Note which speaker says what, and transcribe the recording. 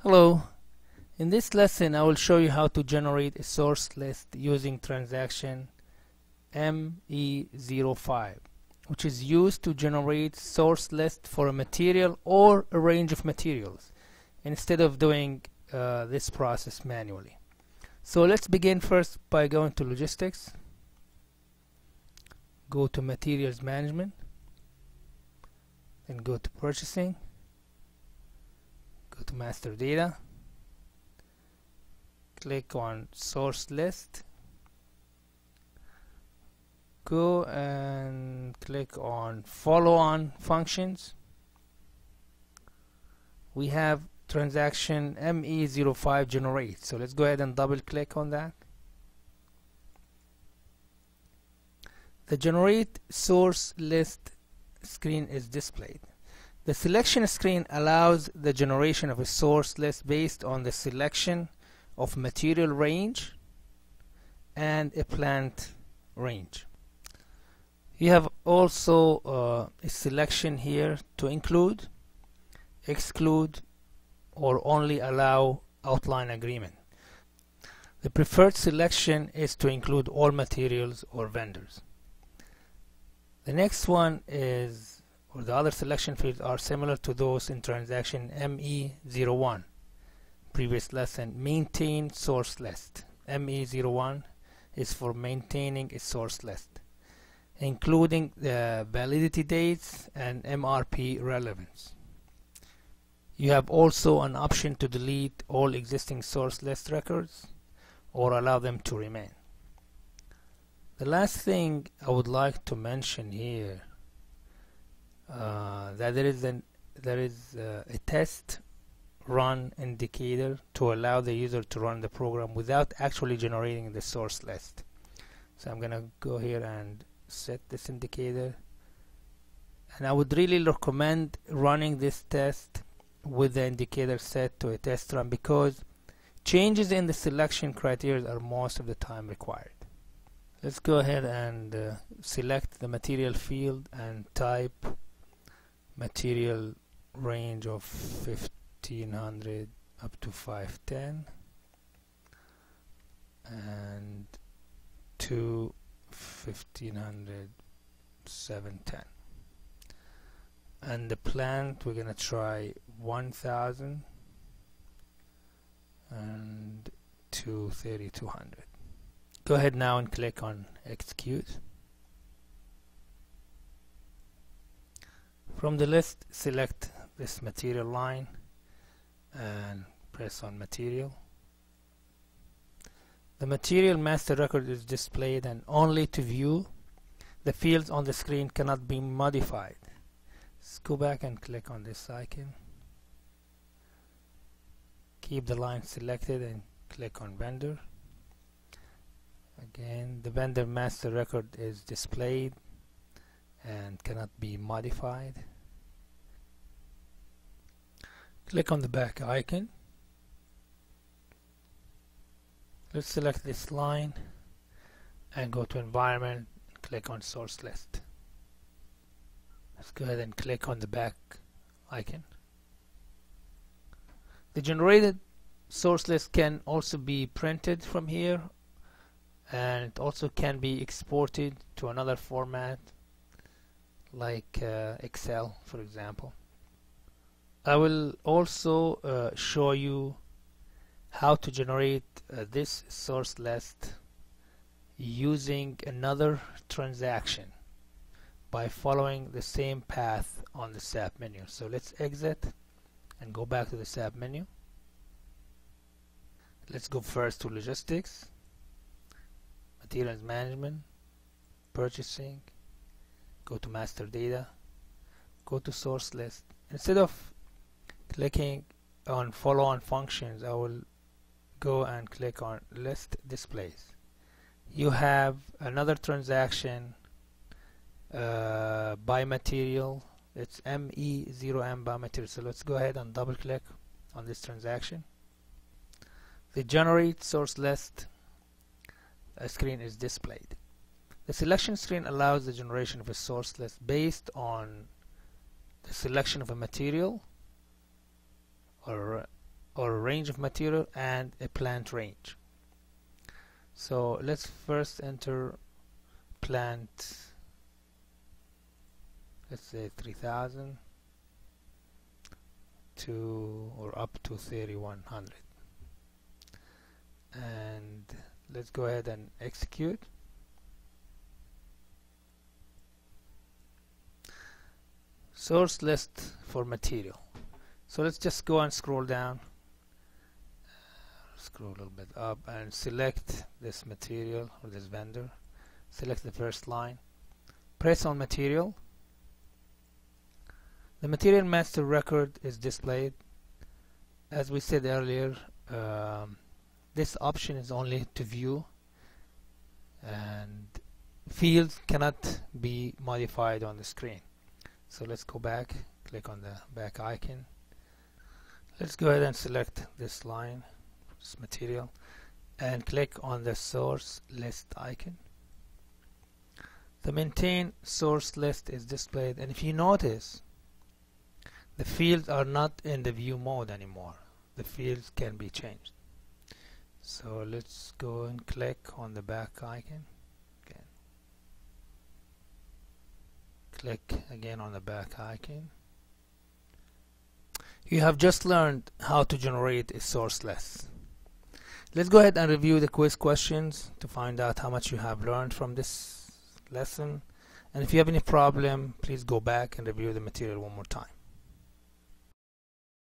Speaker 1: Hello, in this lesson I will show you how to generate a source list using transaction ME05, which is used to generate source list for a material or a range of materials instead of doing this process manually. So let's begin first by going to logistics, go to materials management, then go to purchasing, go to master data, click on source list, go and click on follow on functions. We have transaction ME05 generate, so let's go ahead and double click on that. The generate source list screen is displayed. The selection screen allows the generation of a source list based on the selection of material range and a plant range. You have also a selection here to include, exclude, or only allow outline agreement. The preferred selection is to include all materials or vendors. The next one is, or the other selection fields are similar to those in transaction ME01. Previous lesson, maintain source list. ME01 is for maintaining a source list, including the validity dates and MRP relevance. You have also an option to delete all existing source list records or allow them to remain. The last thing I would like to mention here that there is a test run indicator to allow the user to run the program without actually generating the source list. So I'm gonna go here and set this indicator, and I would really recommend running this test with the indicator set to a test run, because changes in the selection criteria are most of the time required. Let's go ahead and select the material field and type material range of 1500 up to 510 and to 1500 710, and the plant we're gonna try 1000 and to 3200. Go ahead now and click on execute. From the list, select this material line and press on material. The material master record is displayed, and only to view the fields on the screen cannot be modified. Let's go back and click on this icon. Keep the line selected and click on vendor. Again, the vendor master record is displayed and cannot be modified. Click on the back icon. Let's select this line and go to environment, click on source list. Let's go ahead and click on the back icon. The generated source list can also be printed from here, and it also can be exported to another format like Excel, for example. I will also show you how to generate this source list using another transaction by following the same path on the SAP menu. So let's exit and go back to the SAP menu. Let's go first to logistics, materials management, purchasing, go to master data, go to source list. Instead of clicking on follow on functions, I will go and click on list displays. You have another transaction by material. It's ME0M by material. So let's go ahead and double click on this transaction. The generate source list screen is displayed. The selection screen allows the generation of a source list based on the selection of a material or or a range of material and a plant range. So let's first enter plant, let's say 3000 to or up to 3100, and let's go ahead and execute. Source list for material. So let's just go and scroll down, scroll a little bit up and select this material or this vendor. Select the first line, press on material. The material master record is displayed. As we said earlier, this option is only to view, and fields cannot be modified on the screen. So let's go back, click on the back icon. Let's go ahead and select this line, this material, and click on the source list icon. The maintain source list is displayed, and if you notice, the fields are not in the view mode anymore. The fields can be changed. So let's go and click on the back icon again. Click again on the back icon. You have just learned how to generate a source list. Let's go ahead and review the quiz questions to find out how much you have learned from this lesson. And if you have any problem, please go back and review the material one more time.